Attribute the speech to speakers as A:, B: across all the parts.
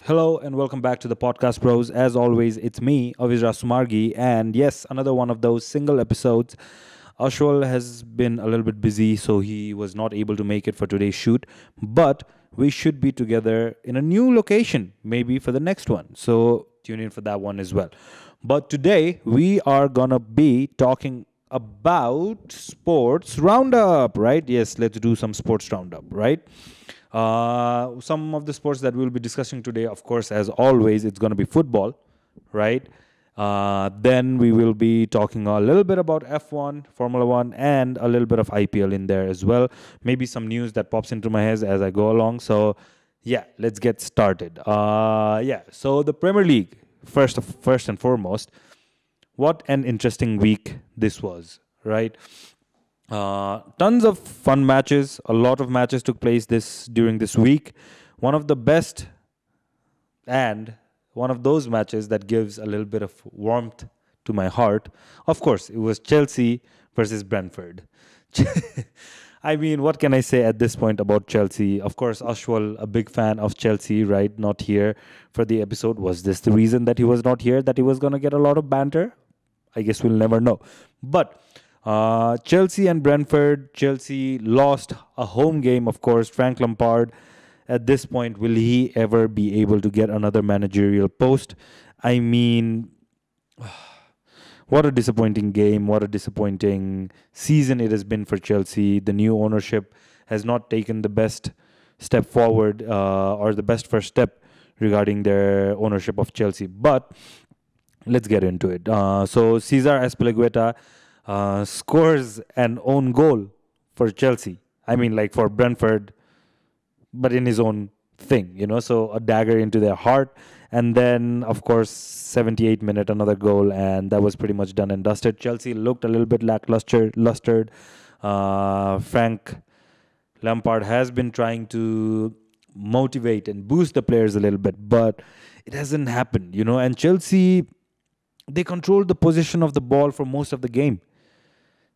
A: Hello and welcome back to the Podcast Bros. As always, it's me, Avijra Sumargi, and yes, another one of those single episodes. Ashwal has been a little bit busy, so he was not able to make it for today's shoot, but we should be together in a new location, maybe for the next one. So tune in for that one as well. But today, we are gonna be talking about sports roundup, right? Yes, let's do some sports roundup, right? Some of the sports that we'll be discussing today, of course, as always, it's going to be football, right? Then we will be talking a little bit about F1, Formula One, and a little bit of IPL in there as well. Maybe some news that pops into my head as I go along. So, yeah, let's get started. So the Premier League, first and foremost, what an interesting week this was, right? Tons of fun matches. A lot of matches took place during this week. One of the best and one of those matches that gives a little bit of warmth to my heart. Of course, it was Chelsea versus Brentford. I mean, what can I say at this point about Chelsea? Of course, Ashwal, a big fan of Chelsea, right? Not here for the episode. Was this the reason that he was not here? That he was going to get a lot of banter? I guess we'll never know. But Chelsea and Brentford. Chelsea lost a home game, of course. Frank Lampard, at this point, will he ever be able to get another managerial post? I mean, what a disappointing game. What a disappointing season it has been for Chelsea. The new ownership has not taken the best step forward or the best first step regarding their ownership of Chelsea. But let's get into it. So Cesar Azpilicueta scores an own goal for Chelsea. I mean, like for Brentford, but in his own thing, so a dagger into their heart. And then, of course, 78th minute, another goal, and that was pretty much done and dusted. Chelsea looked a little bit lacklustered. Frank Lampard has been trying to motivate and boost the players a little bit, but it hasn't happened, and Chelsea, they controlled the position of the ball for most of the game.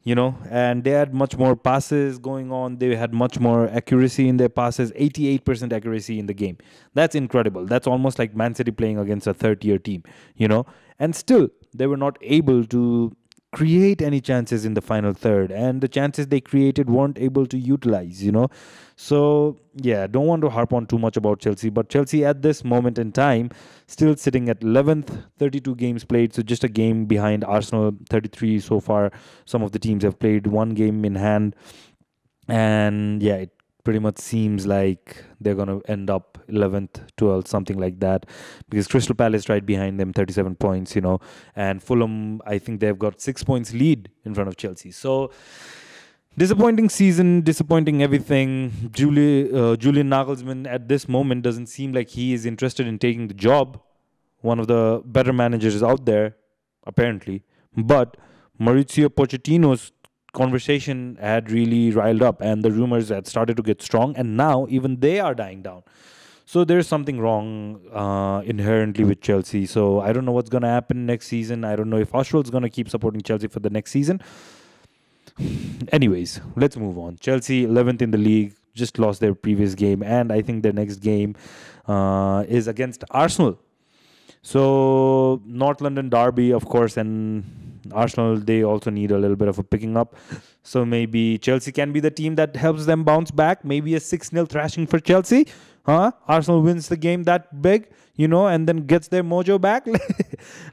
A: And they had much more passes going on. They had much more accuracy in their passes, 88% accuracy in the game. That's incredible. That's almost like Man City playing against a third-tier team, And still, they were not able to create any chances in the final third. And the chances they created weren't able to utilize, So, yeah, don't want to harp on too much about Chelsea. But Chelsea at this moment in time, still sitting at 11th, 32 games played. So just a game behind Arsenal, 33 so far. Some of the teams have played one game in hand. And yeah, it pretty much seems like they're going to end up 11th, 12th, something like that. Because Crystal Palace right behind them, 37 points, And Fulham, I think they've got 6 points lead in front of Chelsea. So disappointing season, disappointing everything. Julian Nagelsmann at this moment doesn't seem like he is interested in taking the job. One of the better managers out there, apparently. But Mauricio Pochettino's conversation had really riled up and the rumors had started to get strong, and now even they are dying down. So there's something wrong inherently with Chelsea. So I don't know what's going to happen next season. I don't know if Ashwell's going to keep supporting Chelsea for the next season. Anyways, let's move on. Chelsea, 11th in the league, just lost their previous game, and I think their next game is against Arsenal. So North London derby, of course, and Arsenal, they also need a little bit of a picking up. So maybe Chelsea can be the team that helps them bounce back. Maybe a 6-0 thrashing for Chelsea. Arsenal wins the game that big, and then gets their mojo back.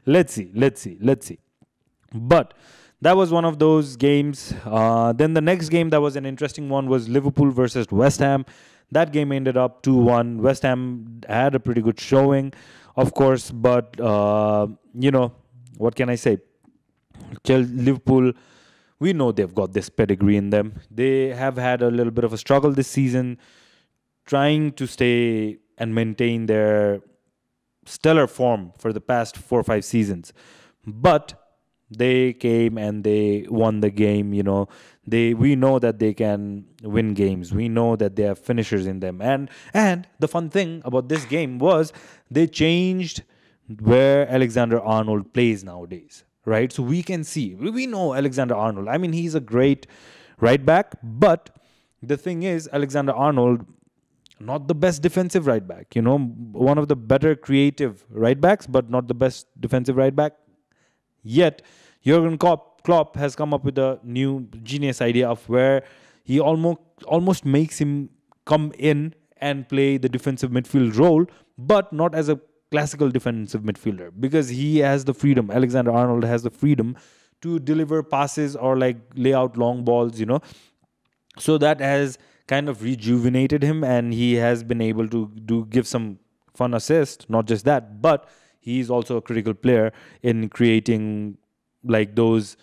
A: Let's see. But that was one of those games. Then the next game that was an interesting one was Liverpool versus West Ham. That game ended up 2-1. West Ham had a pretty good showing, of course. But, what can I say? Liverpool, we know they've got this pedigree in them. They have had a little bit of a struggle this season, trying to stay and maintain their stellar form for the past 4 or 5 seasons. But they came and they won the game, We know that they can win games. We know that they have finishers in them. And the fun thing about this game was they changed where Alexander-Arnold plays nowadays, right? So we can see, we know Alexander-Arnold. I mean, he's a great right back, but the thing is, Alexander-Arnold not the best defensive right back. One of the better creative right backs, but not the best defensive right back. Yet, Jurgen Klopp has come up with a new genius idea of where he almost makes him come in and play the defensive midfield role, but not as a classical defensive midfielder, because he has the freedom. Alexander Arnold has the freedom to deliver passes or like lay out long balls, So that has kind of rejuvenated him, and he has been able to give some fun assists. Not just that, but he's also a critical player in creating like those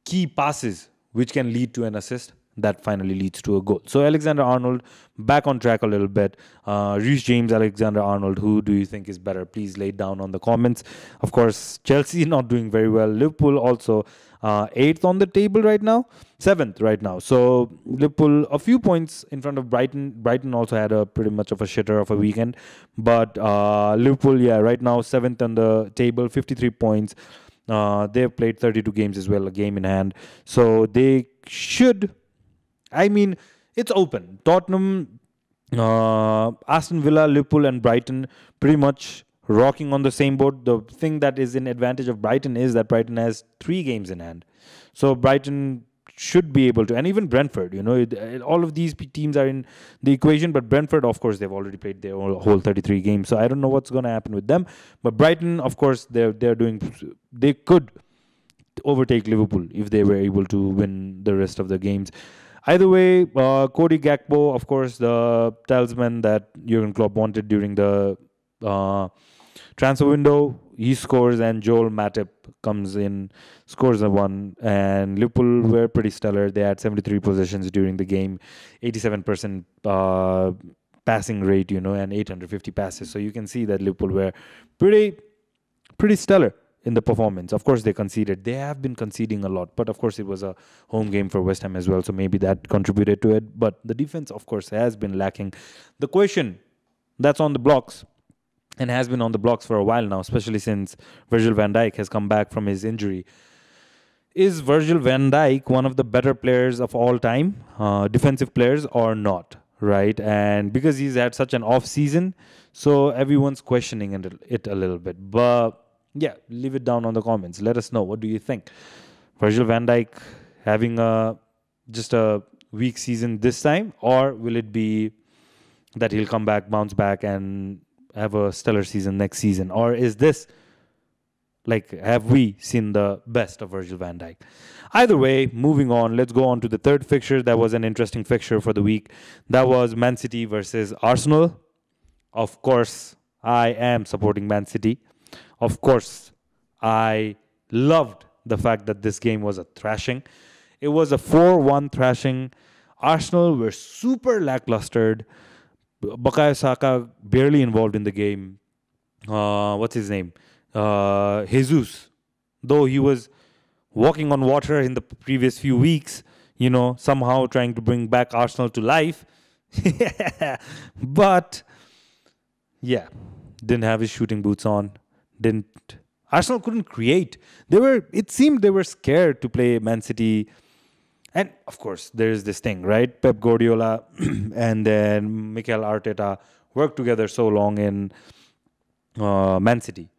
A: key passes which can lead to an assist that finally leads to a goal. So Alexander Arnold back on track a little bit. Reece James, Alexander Arnold, who do you think is better? Please lay it down on the comments. Of course, Chelsea not doing very well. Liverpool also 8th on the table right now, 7th right now. So Liverpool a few points in front of Brighton. Brighton also had a pretty much of a shitter of a weekend. But Liverpool, right now 7th on the table, 53 points. They've played 32 games as well, a game in hand. So they should... it's open. Tottenham, Aston Villa, Liverpool, and Brighton pretty much rocking on the same boat. The thing that is in advantage of Brighton is that Brighton has 3 games in hand. So Brighton should be able to, and even Brentford, all of these teams are in the equation, but Brentford, of course, they've already played their whole 33 games. So I don't know what's going to happen with them. But Brighton, of course, they could overtake Liverpool if they were able to win the rest of the games. Either way, Cody Gakpo, of course, the talisman that Jurgen Klopp wanted during the transfer window, he scores, and Joel Matip comes in, scores a one, and Liverpool were pretty stellar. They had 73 possessions during the game, 87% passing rate, and 850 passes. So you can see that Liverpool were pretty stellar in the performance. Of course, they conceded. They have been conceding a lot, but of course, it was a home game for West Ham as well, so maybe that contributed to it. But the defense, of course, has been lacking. The question that's on the blocks, and has been on the blocks for a while now, especially since Virgil van Dijk has come back from his injury. Is Virgil van Dijk one of the better players of all time, defensive players, or not? Right? And because he's had such an off season, so everyone's questioning it a little bit. But yeah, leave it down on the comments. Let us know. What do you think? Virgil van Dijk having just a weak season this time, or will it be that he'll come back, bounce back, and have a stellar season next season? Or is this have we seen the best of Virgil van Dijk? Either way, moving on, let's go on to the third fixture. That was an interesting fixture for the week. That was Man City versus Arsenal. Of course, I am supporting Man City. Of course, I loved the fact that this game was a thrashing. It was a 4-1 thrashing. Arsenal were super lackluster. Bukayo Saka barely involved in the game. What's his name? Jesus. Though he was walking on water in the previous few weeks, somehow trying to bring back Arsenal to life. But, yeah, didn't have his shooting boots on. Arsenal couldn't create. It seemed they were scared to play Man City. And of course, there's this thing, right? Pep Guardiola and then Mikel Arteta worked together so long in Man City.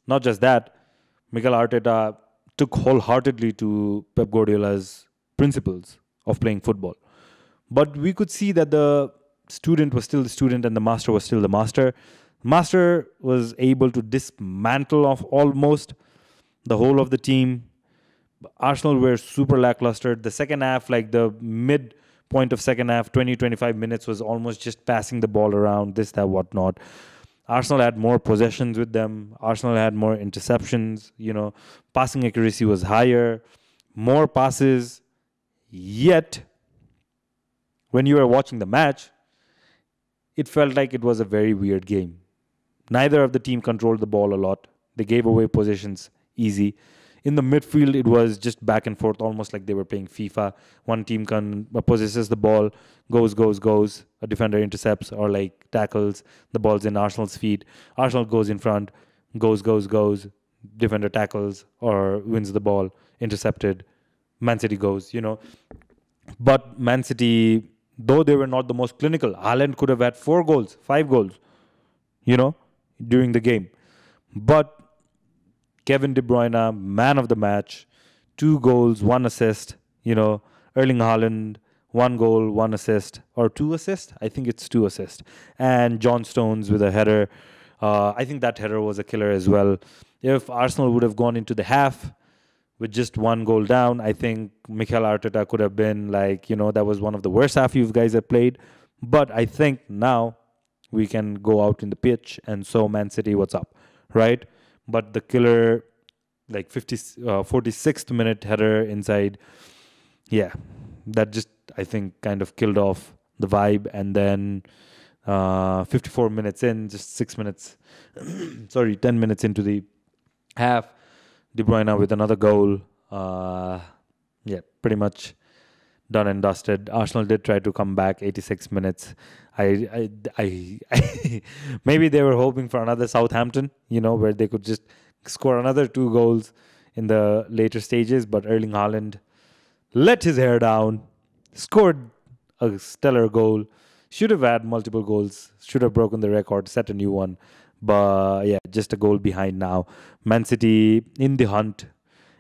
A: Not just that, Mikel Arteta took wholeheartedly to Pep Guardiola's principles of playing football. But we could see that the student was still the student and the master was still the master. Master was able to dismantle off almost the whole of the team. Arsenal were super lackluster. The second half, like the mid point of second half, 20-25 minutes was almost just passing the ball around, this, that, whatnot. Arsenal had more possessions with them. Arsenal had more interceptions. Passing accuracy was higher, more passes. Yet, when you were watching the match, it felt like it was a very weird game. Neither of the team controlled the ball a lot. They gave away possessions easy. In the midfield, it was just back and forth, almost like they were playing FIFA. One team possesses the ball, goes. A defender intercepts or tackles. The ball's in Arsenal's feet. Arsenal goes in front, goes. Defender tackles or wins the ball, intercepted. Man City goes, But Man City though they were not the most clinical. Haaland could have had 4 goals, 5 goals, during the game. But Kevin De Bruyne, man of the match, 2 goals, 1 assist. Erling Haaland, 1 goal, 1 assist, or 2 assists. I think it's 2 assists. And John Stones with a header. I think that header was a killer as well. If Arsenal would have gone into the half with just 1 goal down, I think Mikel Arteta could have been that was one of the worst half you guys have played. But I think now we can go out in the pitch and show Man City what's up, right? But the killer, 46th minute header inside, that just, I think, kind of killed off the vibe. And then 54 minutes in, just 6 minutes, 10 minutes into the half, De Bruyne with another goal. Pretty much done and dusted. Arsenal did try to come back 86 minutes. I maybe they were hoping for another Southampton, where they could just score another 2 goals in the later stages. But Erling Haaland let his hair down, scored a stellar goal. Should have had multiple goals. Should have broken the record, set a new one. But just a goal behind now. Man City in the hunt.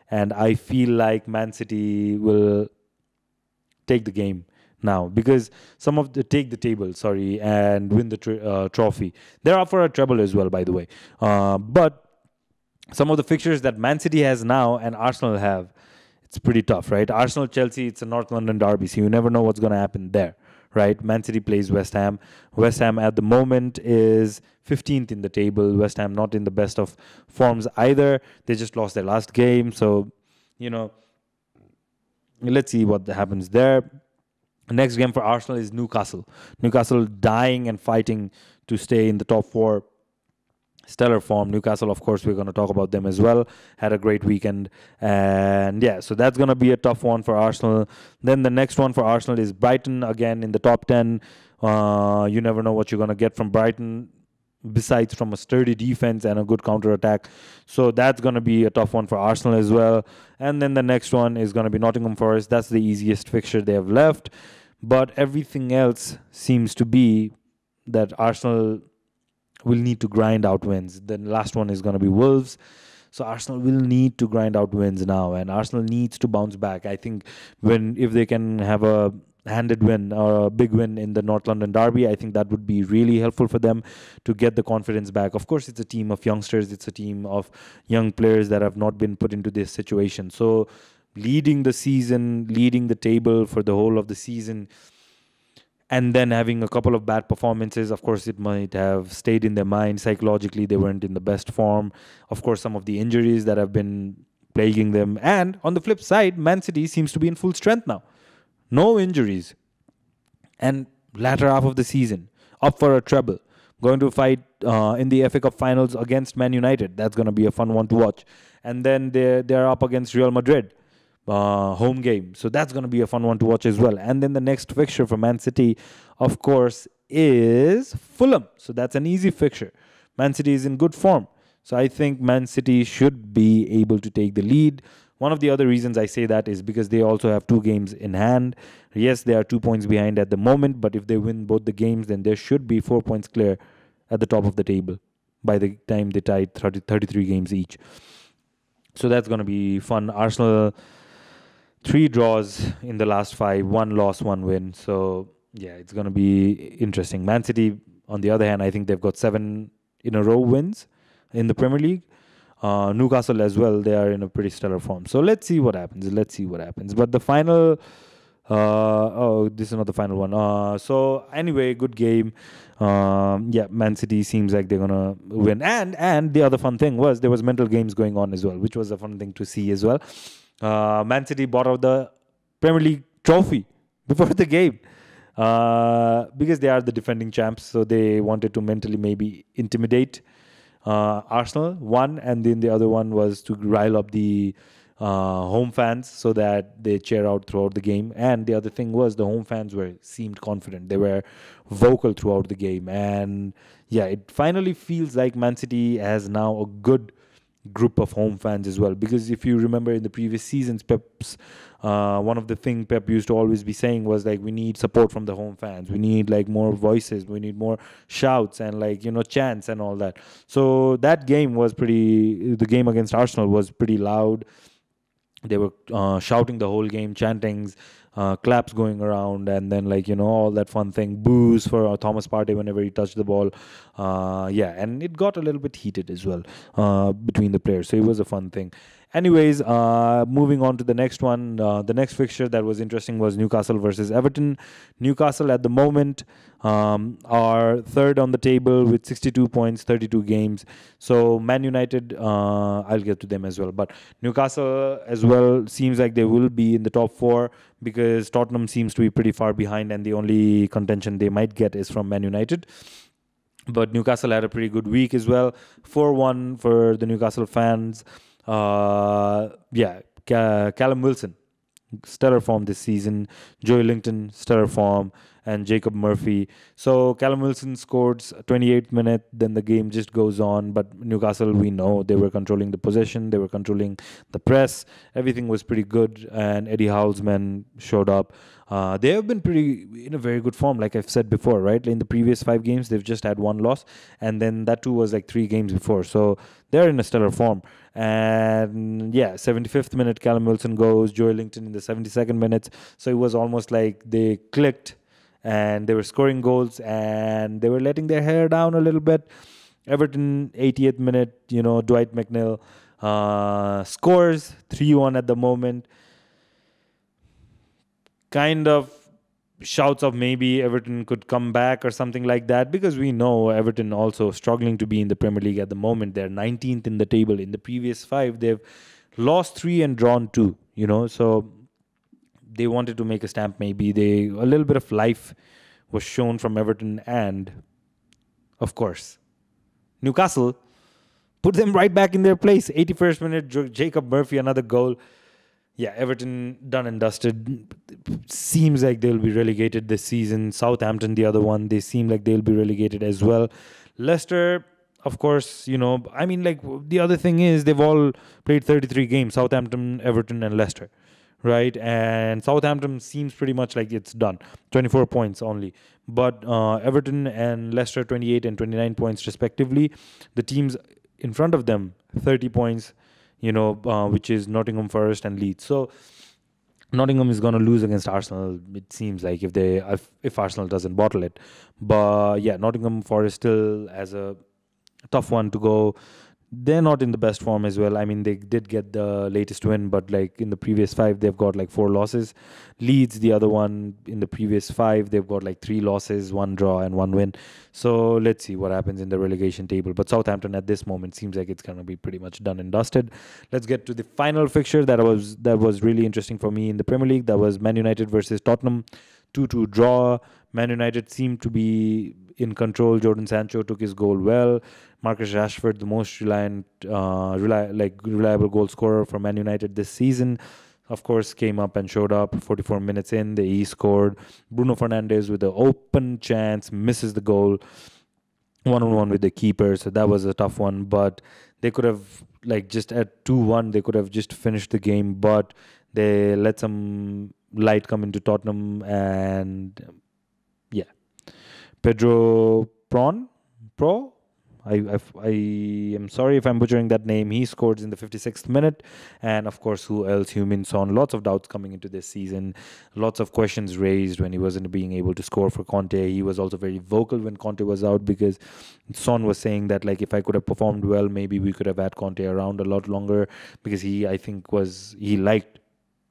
A: And I feel like Man City will take the game now, because take the table, and win the trophy. They're up for a treble as well, by the way. But some of the fixtures that Man City has now and Arsenal have, it's pretty tough, right? Arsenal, Chelsea, it's a North London derby, so you never know what's going to happen there, right? Man City plays West Ham. West Ham at the moment is 15th in the table. West Ham not in the best of forms either. They just lost their last game, so, let's see what happens there. Next game for Arsenal is Newcastle. Newcastle dying and fighting to stay in the top 4. Stellar form. Newcastle, of course, we're going to talk about them as well. Had a great weekend. And so that's going to be a tough one for Arsenal. Then the next one for Arsenal is Brighton, again in the top 10. You never know what you're going to get from Brighton, besides from a sturdy defense and a good counter-attack. So that's going to be a tough one for Arsenal as well. And then the next one is going to be Nottingham Forest. That's the easiest fixture they have left. But everything else seems to be that Arsenal will need to grind out wins. The last one is going to be Wolves. So Arsenal will need to grind out wins now, and Arsenal needs to bounce back. I think if they can have a handed win or a big win in the North London derby, I think that would be really helpful for them to get the confidence back. Of course, it's a team of youngsters. It's a team of young players that have not been put into this situation. So leading the season, leading the table for the whole of the season, and then having a couple of bad performances, of course, it might have stayed in their mind. Psychologically, they weren't in the best form. Of course, some of the injuries that have been plaguing them. And on the flip side, Man City seems to be in full strength now. No injuries. And latter half of the season, up for a treble. Going to fight in the FA Cup finals against Man United. That's going to be a fun one to watch. And then they're up against Real Madrid. Home game. So that's going to be a fun one to watch as well. And then the next fixture for Man City, of course, is Fulham. So that's an easy fixture. Man City is in good form. So I think Man City should be able to take the lead. One of the other reasons I say that is because they also have 2 games in hand. Yes, they are 2 points behind at the moment, but if they win both the games, then there should be 4 points clear at the top of the table by the time they tie 33 games each. So that's going to be fun. Arsenal, 3 draws in the last 5, 1 loss, 1 win. So, it's going to be interesting. Man City, on the other hand, I think they've got 7 in a row wins in the Premier League. Newcastle as well, they are in a pretty stellar form. So, let's see what happens. But the final... this is not the final one. So, anyway, good game. Man City seems like they're going to win. And the other fun thing was there was mental games going on as well, which was a fun thing to see as well. Man City bought out the Premier League trophy before the game because they are the defending champs, so they wanted to mentally maybe intimidate Arsenal, one, and then the other one was to rile up the home fans so that they cheer out throughout the game. And the other thing was the home fans seemed confident. They were vocal throughout the game, and it finally feels like Man City has now a good group of home fans as well, because if you remember in the previous seasons, Pep's One of the thing Pep used to always be saying was like, we need support from the home fans. We need like more voices. We need more shouts and like, chants and all that. So that game was the game against Arsenal was pretty loud. They were shouting the whole game, chantings, claps going around, and then like all that fun thing, boos for Thomas Partey whenever he touched the ball. Yeah, and it got a little bit heated as well between the players, so it was a fun thing. Anyways, moving on to the next one. The next fixture that was interesting was Newcastle versus Everton. Newcastle at the moment are third on the table with 62 points, 32 games. So Man United, I'll get to them as well. But Newcastle as well seems like they will be in the top four because Tottenham seems to be pretty far behind, and the only contention they might get is from Man United. But Newcastle had a pretty good week as well. 4-1 for the Newcastle fans. Callum Wilson, stellar form this season. Joey Linton, stellar form, and Jacob Murphy. So Callum Wilson scored 28th minute, then the game just goes on. But Newcastle, we know they were controlling the possession, they were controlling the press. Everything was pretty good, and Eddie Howe's men showed up. They have been pretty in a very good form, like I've said before, right? In the previous 5 games, they've just had one loss, and then that too was like 3 games before. So they're in a stellar form. And yeah, 75th minute, Callum Wilson goes, Joey Linton in the 72nd minute. So it was almost like they clicked and they were scoring goals and they were letting their hair down a little bit. Everton, 80th minute, Dwight McNeil scores 3-1 at the moment. Kind of shouts of maybe Everton could come back or something like that, because we know Everton also struggling to be in the Premier League at the moment. They're 19th in the table. In the previous 5, they've lost 3 and drawn 2, so they wanted to make a stamp. Maybe a little bit of life was shown from Everton, and of course Newcastle put them right back in their place. 81st minute, Jacob Murphy, another goal. Yeah, Everton done and dusted. Seems like they'll be relegated this season. Southampton, the other one, they seem like they'll be relegated as well. Leicester, of course, the other thing is they've all played 33 games. Southampton, Everton, and Leicester, right? And Southampton seems pretty much like it's done. 24 points only. But Everton and Leicester, 28 and 29 points respectively. The teams in front of them, 30 points, which is Nottingham Forest and Leeds. So Nottingham is going to lose against Arsenal, it seems like, if Arsenal doesn't bottle it. But yeah, Nottingham Forest still has a tough one to go. They're not in the best form as well. I mean, they did get the latest win, but like in the previous 5, they've got like 4 losses. Leeds, the other one, in the previous 5, they've got like 3 losses, 1 draw and 1 win. So let's see what happens in the relegation table. But Southampton at this moment seems like it's going to be pretty much done and dusted. Let's get to the final fixture that was really interesting for me in the Premier League. That was Man United versus Tottenham. 2-2 draw. Man United seemed to be in control. Jordan Sancho took his goal well. Marcus Rashford, the most reliable goal scorer for Man United this season, of course, came up and showed up. 44 minutes in, he scored. Bruno Fernandes with an open chance misses the goal. 1-on-1 with the keeper, so that was a tough one. But they could have, just at 2-1, they could have just finished the game. But they let some light come into Tottenham, and yeah, Pedro Pro. I am sorry if I'm butchering that name. He scored in the 56th minute. And of course, who else? Heung-min Son. Lots of doubts coming into this season. Lots of questions raised when he wasn't being able to score for Conte. He was also very vocal when Conte was out, because Son was saying that if I could have performed well, maybe we could have had Conte around a lot longer, because he liked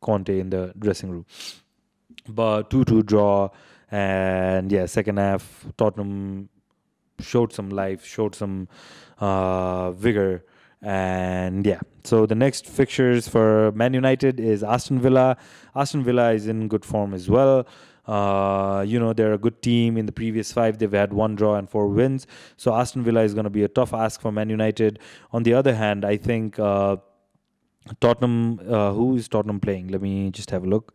A: Conte in the dressing room. But 2-2 draw. And yeah, second half, Tottenham showed some life, showed some vigor. And yeah, so the next fixtures for Man United is Aston Villa. Aston Villa is in good form as well. They're a good team. In the previous 5, they've had 1 draw and 4 wins. So Aston Villa is going to be a tough ask for Man United. On the other hand, I think Tottenham, who is Tottenham playing? Let me just have a look.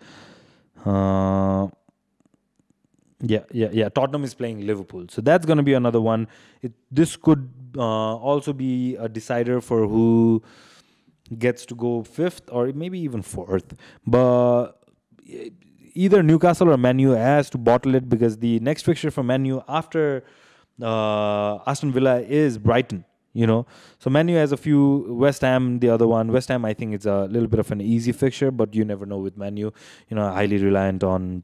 A: Tottenham is playing Liverpool. So that's going to be another one. This could also be a decider for who gets to go fifth or maybe even fourth. But either Newcastle or Man U has to bottle it, because the next fixture for Man U after Aston Villa is Brighton. So Man U has a few. West Ham, the other one. West Ham, I think it's a little bit of an easy fixture, but you never know with Man U. Highly reliant on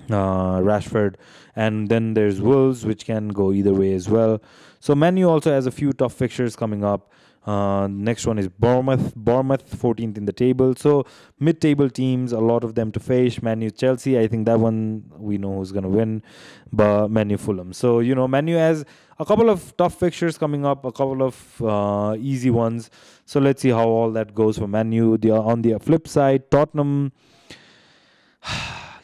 A: Rashford, and then there's Wolves, which can go either way as well. So Man U also has a few tough fixtures coming up. Next one is Bournemouth. Bournemouth 14th in the table. So mid-table teams, a lot of them to face. Man U, Chelsea. I think that one we know who's going to win. But Man U, Fulham. So Man U has a couple of tough fixtures coming up, a couple of easy ones. So let's see how all that goes for Man U. On the flip side, Tottenham.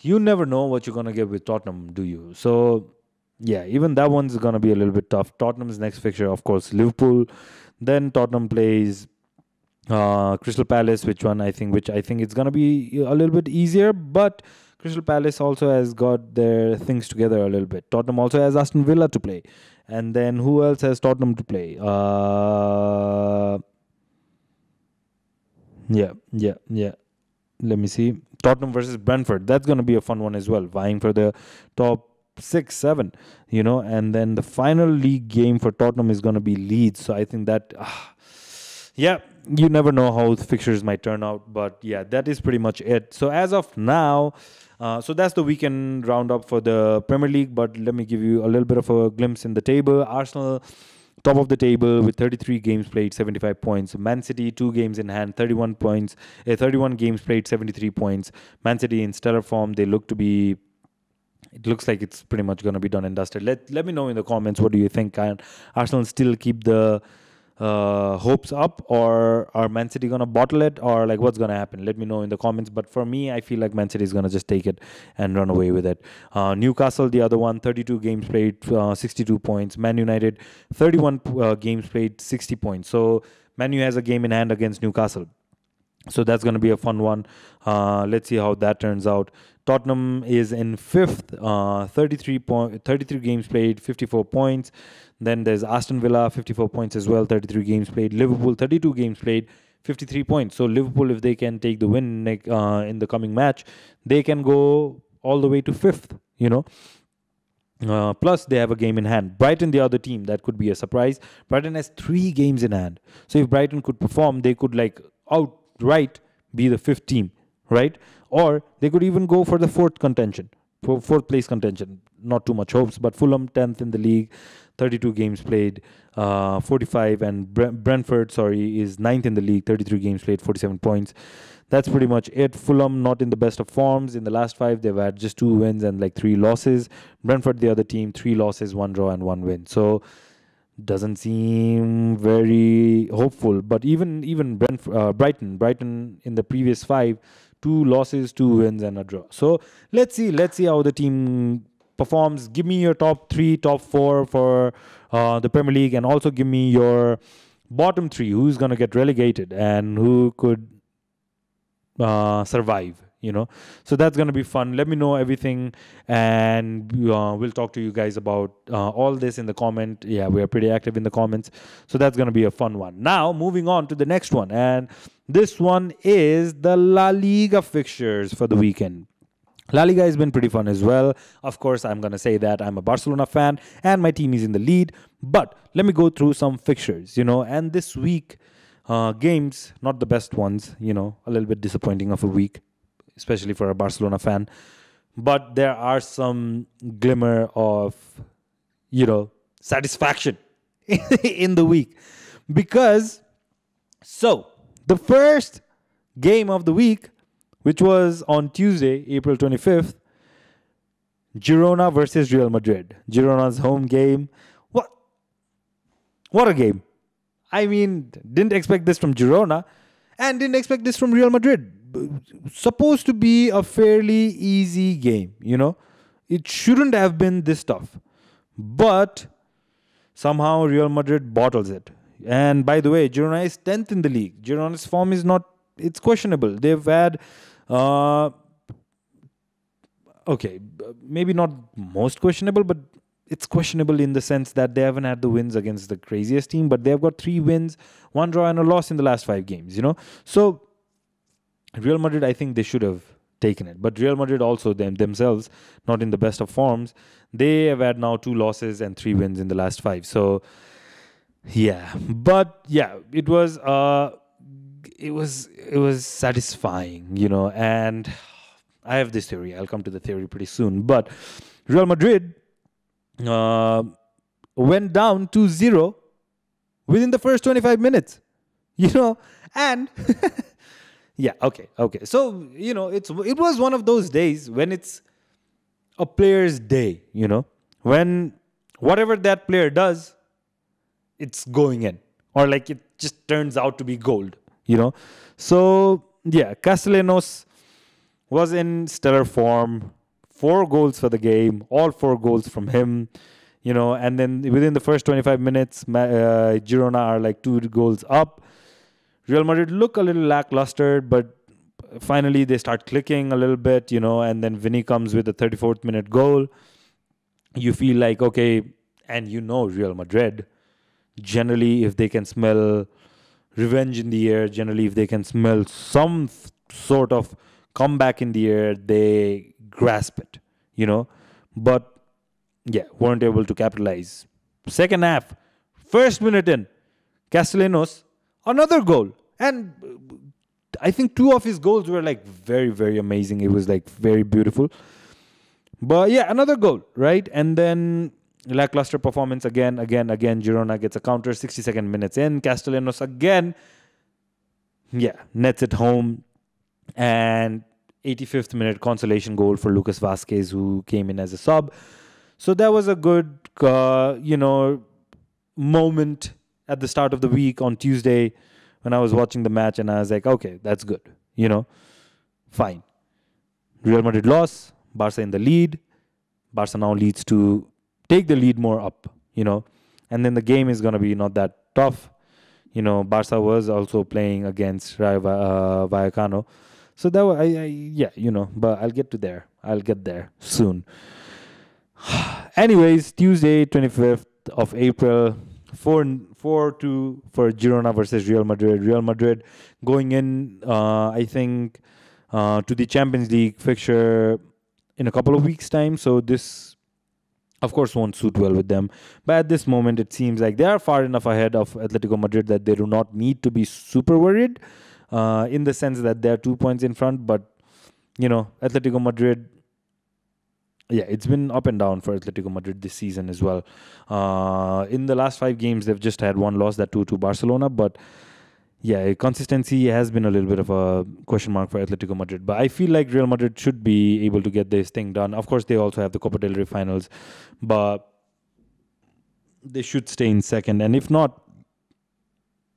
A: You never know what you're going to get with Tottenham, do you? So yeah, even that one's going to be a little bit tough. Tottenham's next fixture, of course, Liverpool. Then Tottenham plays Crystal Palace, which I think it's going to be a little bit easier. But Crystal Palace also has got their things together a little bit. Tottenham also has Aston Villa to play. And then who else has Tottenham to play? Yeah. Let me see. Tottenham versus Brentford. That's going to be a fun one as well, vying for the top 6, 7, and then the final league game for Tottenham is going to be Leeds. So I think that, you never know how the fixtures might turn out. But yeah, that is pretty much it. So as of now, so that's the weekend roundup for the Premier League. But let me give you a little bit of a glimpse in the table. Arsenal, top of the table with 33 games played, 75 points. Man City, 2 games in hand, 31 points. 31 games played, 73 points. Man City in stellar form. They look to be... It looks like it's pretty much going to be done and dusted. Let me know in the comments, what do you think? Can Arsenal still keep the hopes up, or are Man City going to bottle it, or like what's going to happen? Let me know in the comments. But for me, I feel like Man City is going to just take it and run away with it. Newcastle, the other one, 32 games played, 62 points. Man United, 31 games played, 60 points. So Man U has a game in hand against Newcastle. So that's going to be a fun one. Let's see how that turns out. Tottenham is in 5th, 33 games played, 54 points. Then there's Aston Villa, 54 points as well, 33 games played. Liverpool, 32 games played, 53 points. So Liverpool, if they can take the win in the coming match, they can go all the way to 5th, plus they have a game in hand. Brighton, the other team, that could be a surprise. Brighton has 3 games in hand. So if Brighton could perform, they could outright be the 5th team, right? Or they could even go for the 4th place contention. Not too much hopes, but Fulham 10th in the league, 32 games played, 45, and Brentford, is 9th in the league, 33 games played, 47 points. That's pretty much it. Fulham not in the best of forms. In the last 5, they've had just 2 wins and 3 losses. Brentford, the other team, 3 losses, 1 draw and 1 win. So doesn't seem very hopeful. But even Brighton in the previous 5, 2 losses, 2 wins and a draw. So let's see how the team performs. Give me your top 3, top 4 for the Premier League, and also give me your bottom 3. Who's going to get relegated and who could survive, So that's going to be fun. Let me know everything, and we'll talk to you guys about all this in the comment. Yeah, we are pretty active in the comments. So that's going to be a fun one. Now, moving on to the next one. And this one is the La Liga fixtures for the weekend. La Liga has been pretty fun as well. Of course, I'm going to say that I'm a Barcelona fan and my team is in the lead. But let me go through some fixtures, and this week, games, not the best ones, a little bit disappointing of a week, especially for a Barcelona fan. But there are some glimmer of, satisfaction in the week. Because, so, the first game of the week, which was on Tuesday, April 25th, Girona versus Real Madrid. Girona's home game. What a game. I mean, didn't expect this from Girona and didn't expect this from Real Madrid. Supposed to be a fairly easy game, It shouldn't have been this tough. But somehow Real Madrid bottles it. And by the way, Girona is 10th in the league. Girona's form is it's questionable. They've had, maybe not most questionable, but it's questionable in the sense that they haven't had the wins against the craziest team, but they've got 3 wins, 1 draw, and a loss in the last 5 games, So Real Madrid, I think they should have taken it. But Real Madrid also themselves, not in the best of forms. They have had now 2 losses and 3 wins in the last 5. So, yeah. But, yeah, it was satisfying, and I have this theory. I'll come to the theory pretty soon. But Real Madrid went down 2-0 within the first 25 minutes, and yeah, okay. So, it was one of those days when it's a player's day, when whatever that player does, it's going in, or like it just turns out to be gold, So, yeah, Castellanos was in stellar form. 4 goals for the game, all 4 goals from him, and then within the first 25 minutes, Girona are like 2 goals up. Real Madrid look a little lackluster, but finally they start clicking a little bit, and then Vinny comes with a 34th minute goal. You feel like, okay, and Real Madrid, generally if they can smell revenge in the air, generally if they can smell some sort of comeback in the air, they grasp it, But, yeah, weren't able to capitalize. Second half, first minute in, Castellanos, another goal. And I think 2 of his goals were like very, very amazing. It was like very beautiful. But yeah, another goal, right? And then lackluster performance again. Girona gets a counter, 62nd minutes in. Castellanos again, nets it home. And 85th minute consolation goal for Lucas Vazquez, who came in as a sub. So that was a good, moment at the start of the week on Tuesday when I was watching the match, and I was like, okay, that's good, fine. Real Madrid lost, Barca in the lead. Barca now leads to take the lead more up, and then the game is going to be not that tough. Barca was also playing against Rayo Vallecano. So that was, but I'll get there soon. Anyways, Tuesday, 25th of April, 4-2 for Girona versus Real Madrid. Real Madrid going in, I think, to the Champions League fixture in a couple of weeks' time. So this, of course, won't suit well with them. But at this moment, it seems like they are far enough ahead of Atletico Madrid that they do not need to be super worried, in the sense that they're 2 points in front. But, Atletico Madrid, it's been up and down for Atletico Madrid this season as well. In the last 5 games, they've just had 1 loss, that 2 to Barcelona. But consistency has been a little bit of a question mark for Atletico Madrid. But I feel like Real Madrid should be able to get this thing done. Of course, they also have the Copa del Rey finals, but they should stay in second. And if not,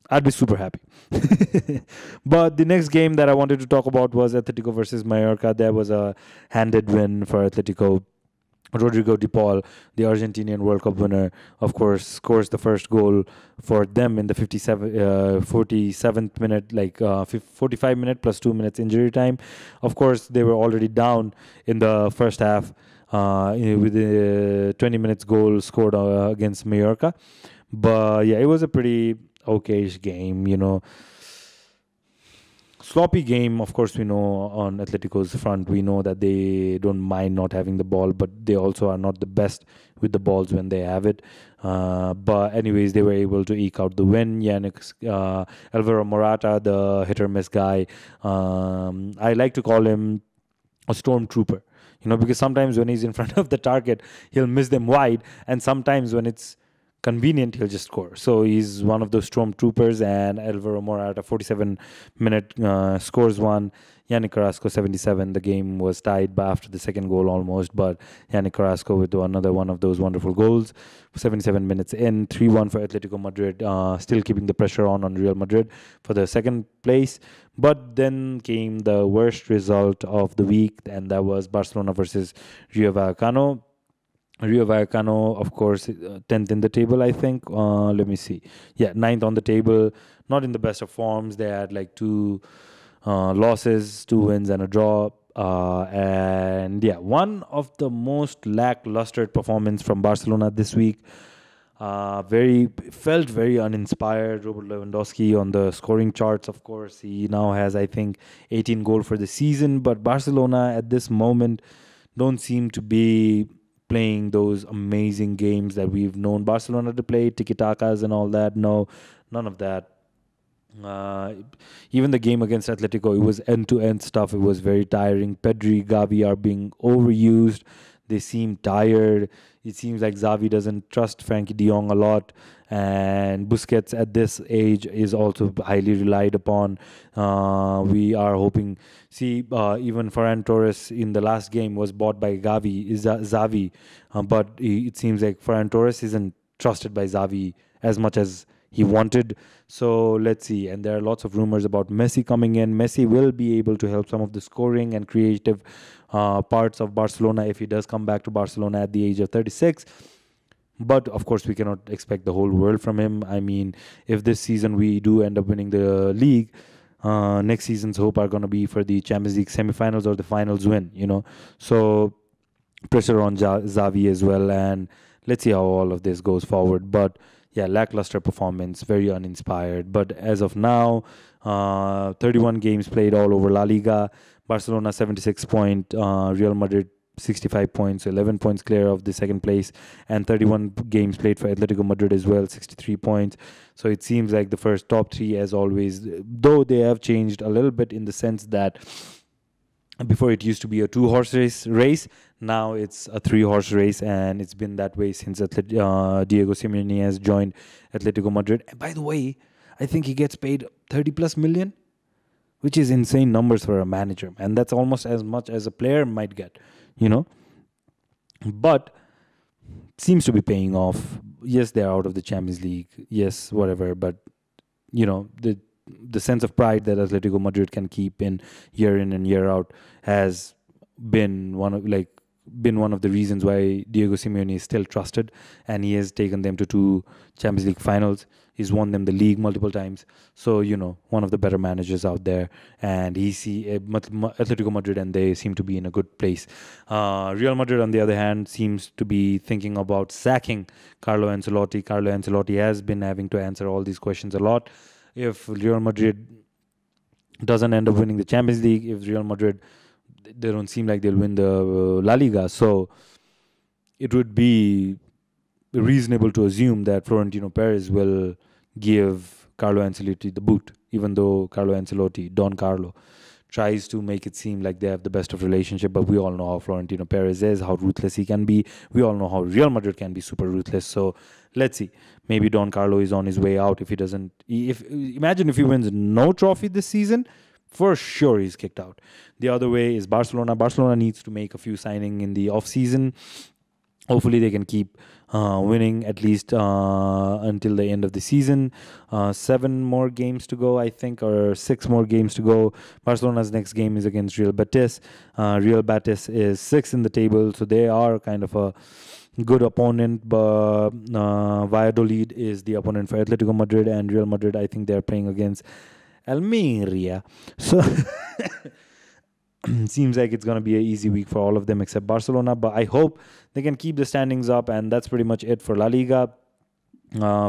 A: I'd be super happy. But the next game that I wanted to talk about was Atletico versus Mallorca. There was a handed win for Atletico. Rodrigo de Paul, the Argentinian World Cup winner, of course, scores the first goal for them in the 47th minute, 45 minute plus 2 minutes injury time. Of course, they were already down in the first half with the 20 minutes goal scored against Mallorca. But it was a pretty okay-ish game, Sloppy game, of course, we know on Atletico's front. We know that they don't mind not having the ball, but they also are not the best with the balls when they have it. But anyways, they were able to eke out the win. Alvaro Morata, the hit-or-miss guy, I like to call him a stormtrooper, because sometimes when he's in front of the target, he'll miss them wide, and sometimes when it's convenient, he'll just score. So he's one of those stormtroopers, and Alvaro Morata, 47-minute scores one. Yannick Carrasco, 77. The game was tied after the second goal almost, but Yannick Carrasco with another one of those wonderful goals. 77 minutes in, 3-1 for Atletico Madrid, still keeping the pressure on Real Madrid for the second place. But then came the worst result of the week, and that was Barcelona versus Rayo Vallecano. Rayo Vallecano, of course, 10th in the table, I think. Let me see. 9th on the table. Not in the best of forms. They had like 2 losses, 2 wins and a draw. And yeah, one of the most lackluster performance from Barcelona this week. Very felt very uninspired. Robert Lewandowski on the scoring charts, of course, he now has, I think, 18 goals for the season. But Barcelona at this moment don't seem to be playing those amazing games that we've known Barcelona to play, tiki takas and all that. No, none of that. Uh, Even the game against Atletico, it was end to end stuff. It was very tiring. Pedri, Gavi are being overused. They seem tired. It seems like Xavi doesn't trust Frankie de Jong a lot, and Busquets at this age is also highly relied upon. We are hoping. See, even Ferran Torres in the last game was bought by Xavi, but it seems like Ferran Torres isn't trusted by Xavi as much as he wanted. So let's see. And there are lots of rumors about Messi coming in. Messi will be able to help some of the scoring and creative parts of Barcelona if he does come back to Barcelona at the age of 36. But of course, we cannot expect the whole world from him. I mean, if this season we do end up winning the league, next season's hope are going to be for the Champions League semifinals or the finals win. So pressure on Xavi as well. And let's see how all of this goes forward. But yeah, lackluster performance, very uninspired. But as of now, 31 games played all over La Liga. Barcelona 76 point, Real Madrid 65 points, 11 points clear of the second place, and 31 games played for Atletico Madrid as well, 63 points. So it seems like the first top three, as always, though they have changed a little bit in the sense that before it used to be a two-horse race. Now it's a three-horse race, and it's been that way since Diego Simeone has joined Atletico Madrid. And by the way, I think he gets paid 30 plus million, which is insane numbers for a manager, and that's almost as much as a player might get. But seems to be paying off. Yes, they're out of the Champions League. Yes, whatever. But the sense of pride that Atletico Madrid can keep in and year out has been one of the reasons why Diego Simeone is still trusted, and he has taken them to 2 Champions League finals. He's won them the league multiple times. So, one of the better managers out there. And he Atletico Madrid, and they seem to be in a good place. Real Madrid, on the other hand, seems to be thinking about sacking Carlo Ancelotti. Carlo Ancelotti has been having to answer all these questions a lot. If Real Madrid doesn't end up winning the Champions League, if Real Madrid, they don't seem like they'll win the La Liga. So it would be reasonable to assume that Florentino Perez will give Carlo Ancelotti the boot, even though Carlo Ancelotti, Don Carlo, tries to make it seem like they have the best of relationship. But we all know how Florentino Perez is, how ruthless he can be. We all know how Real Madrid can be super ruthless. So let's see. Maybe Don Carlo is on his way out if he doesn't. Imagine if he wins no trophy this season, for sure he's kicked out. The other way is Barcelona. Barcelona needs to make a few signings in the off season. Hopefully they can keep winning at least until the end of the season. 7 more games to go, I think, or 6 more games to go. Barcelona's next game is against Real Betis. Real Betis is 6th in the table, so they are kind of a good opponent. But Valladolid is the opponent for Atletico Madrid, and Real Madrid, I think they're playing against Almeria. So seems like it's going to be an easy week for all of them except Barcelona, but I hope they can keep the standings up. And that's pretty much it for La Liga.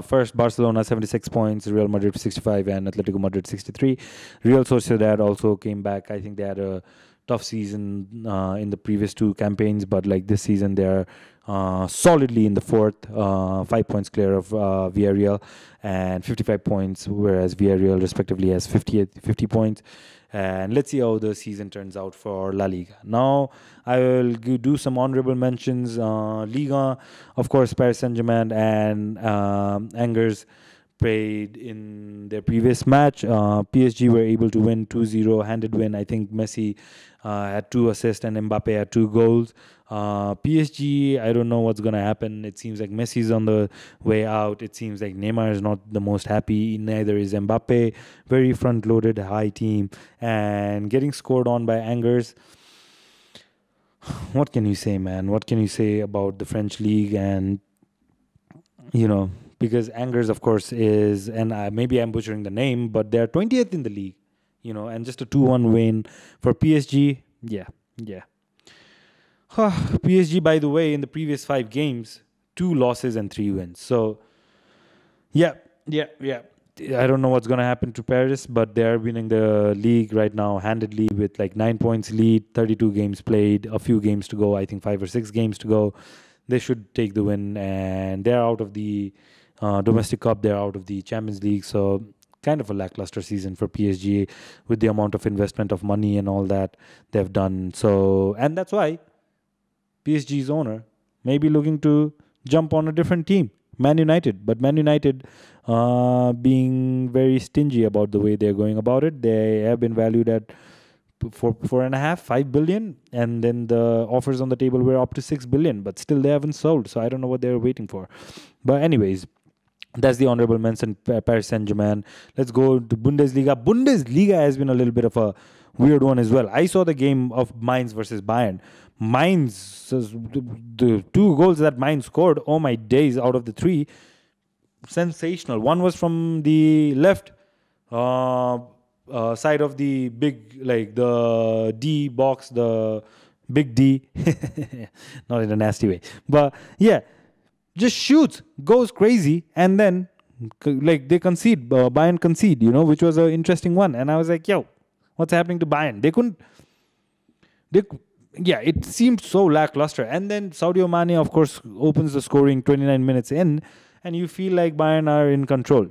A: First, Barcelona 76 points, Real Madrid 65, and Atletico Madrid 63. Real Sociedad also came back. I think they had a tough season in the previous 2 campaigns, but like this season they're solidly in the 4th, 5 points clear of Villarreal, and 55 points, whereas Villarreal respectively has 50 points. And let's see how the season turns out for La Liga. Now, I will do some honorable mentions. Liga, of course, Paris Saint-Germain and Angers played in their previous match. PSG were able to win 2-0, handed win. I think Messi had 2 assists and Mbappe had 2 goals. PSG, I don't know what's going to happen. It seems like Messi's on the way out. It seems like Neymar is not the most happy. Neither is Mbappe. Very front-loaded, high team. And getting scored on by Angers. What can you say, man? What can you say about the French league? And, because Angers, of course, is, and maybe I'm butchering the name, but they're 20th in the league, and just a 2-1 win for PSG. Yeah, yeah. PSG, by the way, in the previous 5 games, 2 losses and 3 wins. So, yeah, yeah, yeah. I don't know what's going to happen to Paris, but they are winning the league right now handedly with like 9 points lead, 32 games played, a few games to go. I think 5 or 6 games to go. They should take the win, and they're out of the domestic cup. They're out of the Champions League. So, kind of a lackluster season for PSG with the amount of investment of money and all that they've done. So, and that's why PSG's owner may be looking to jump on a different team, Man United. But Man United, being very stingy about the way they're going about it, they have been valued at 4.5, 5 billion, and then the offers on the table were up to 6 billion, but still they haven't sold. So I don't know what they're waiting for. But anyways, that's the honorable mention, Paris Saint-Germain. Let's go to Bundesliga. Bundesliga has been a little bit of a weird one as well. I saw the game of Mainz versus Bayern. Mainz, the 2 goals that Mainz scored, oh my days, out of the 3, sensational. One was from the left side of the big, like the D box, the big D. Not in a nasty way. But yeah, just shoots, goes crazy, and then like they concede, Bayern concede, which was an interesting one. And I was like, yo, what's happening to Bayern? It seemed so lackluster. And then Sadio Mane, of course, opens the scoring 29 minutes in, and you feel like Bayern are in control,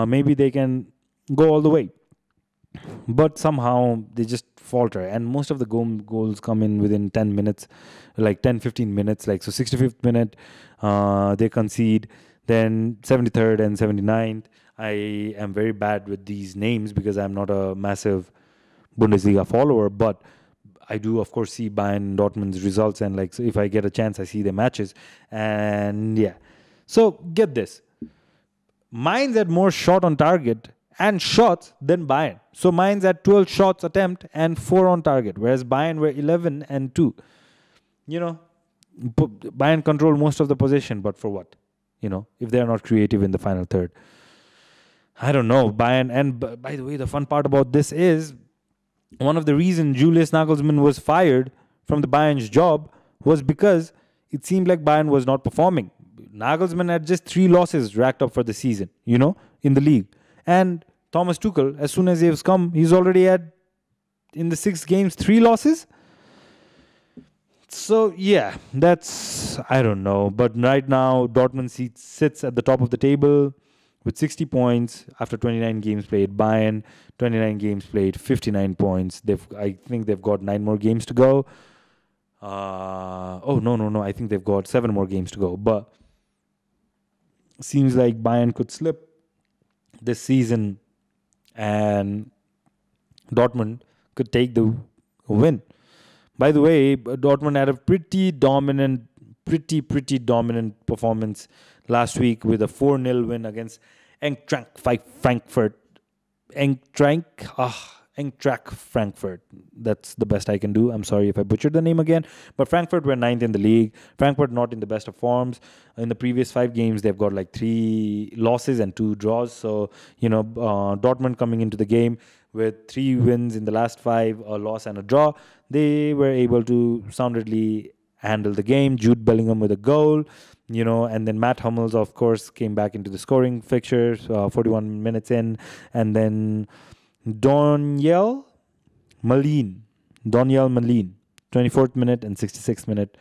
A: maybe they can go all the way. But somehow they just falter, and most of the goals come in within 10 minutes, like 10-15 minutes. Like, so 65th minute, they concede, then 73rd and 79th. I am very bad with these names because I'm not a massive Bundesliga follower, but I do, of course, see Bayern Dortmund's results, and like, so if I get a chance, I see their matches. And yeah, so get this, Mainz had more shot on target and shots than Bayern. So Mainz had 12 shots attempt and 4 on target, whereas Bayern were 11 and 2. Bayern controlled most of the possession, but for what? If they're not creative in the final third. I don't know. Bayern, and by the way, the fun part about this is one of the reasons Julius Nagelsmann was fired from the Bayern's job was because it seemed like Bayern was not performing. Nagelsmann had just 3 losses racked up for the season, in the league. And Thomas Tuchel, as soon as he has come, he's already had, in the 6 games, 3 losses. So, yeah, that's, I don't know. But right now, Dortmund sits at the top of the table with 60 points after 29 games played. Bayern, 29 games played, 59 points. I think they've got 9 more games to go. No. I think they've got 7 more games to go. But seems like Bayern could slip this season, and Dortmund could take the win. By the way, Dortmund had a pretty dominant performance last week with a 4-0 win against Eintracht Frankfurt. Eintracht Frankfurt. That's the best I can do. I'm sorry if I butchered the name again. But Frankfurt were 9th in the league. Frankfurt not in the best of forms. In the previous 5 games, they've got like 3 losses and 2 draws. So, Dortmund coming into the game with 3 wins in the last 5, a loss and a draw. They were able to soundly handle the game. Jude Bellingham with a goal, and then Matt Hummels, of course, came back into the scoring fixture, 41 minutes in. And then Daniel Malin, 24th minute and 66th minute.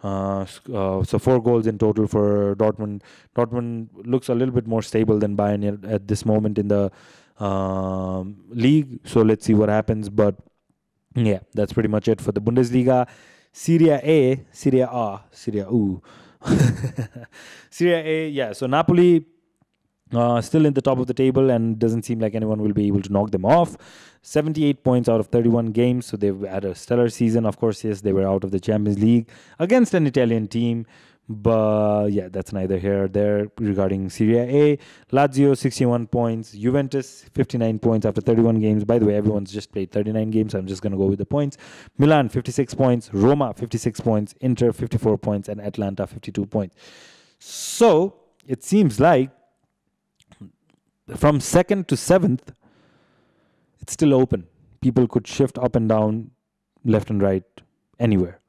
A: So 4 goals in total for Dortmund. Dortmund looks a little bit more stable than Bayern at this moment in the league. So let's see what happens. But yeah, that's pretty much it for the Bundesliga. Serea A. Serea A, yeah. So Napoli still in the top of the table, and doesn't seem like anyone will be able to knock them off. 78 points out of 31 games, so they've had a stellar season. Of course, yes, they were out of the Champions League against an Italian team, but yeah, that's neither here or there regarding Serie A. Lazio, 61 points. Juventus, 59 points after 31 games. By the way, everyone's just played 39 games, so I'm just going to go with the points. Milan, 56 points. Roma, 56 points. Inter, 54 points. And Atlanta, 52 points. So, it seems like from 2nd to 7th, it's still open. People could shift up and down left and right, anywhere.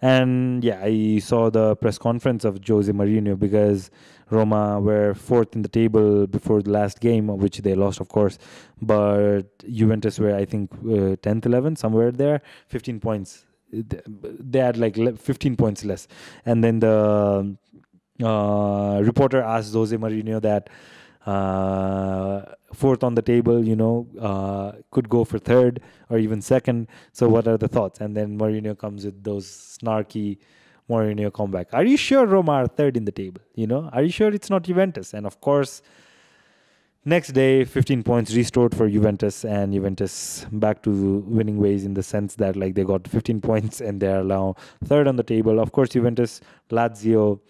A: And yeah, I saw the press conference of Jose Mourinho because Roma were fourth in the table before the last game, which they lost, of course. But Juventus were, I think, 10th, 11th, somewhere there, 15 points. They had like 15 points less. And then the reporter asked Jose Mourinho that fourth on the table, could go for third or even second. So what are the thoughts? And then Mourinho comes with those snarky Mourinho comeback. Are you sure Roma are third in the table? Are you sure it's not Juventus? And of course, next day, 15 points restored for Juventus, and Juventus back to winning ways in the sense that like they got 15 points and they are now third on the table. Of course, Juventus, Lazio,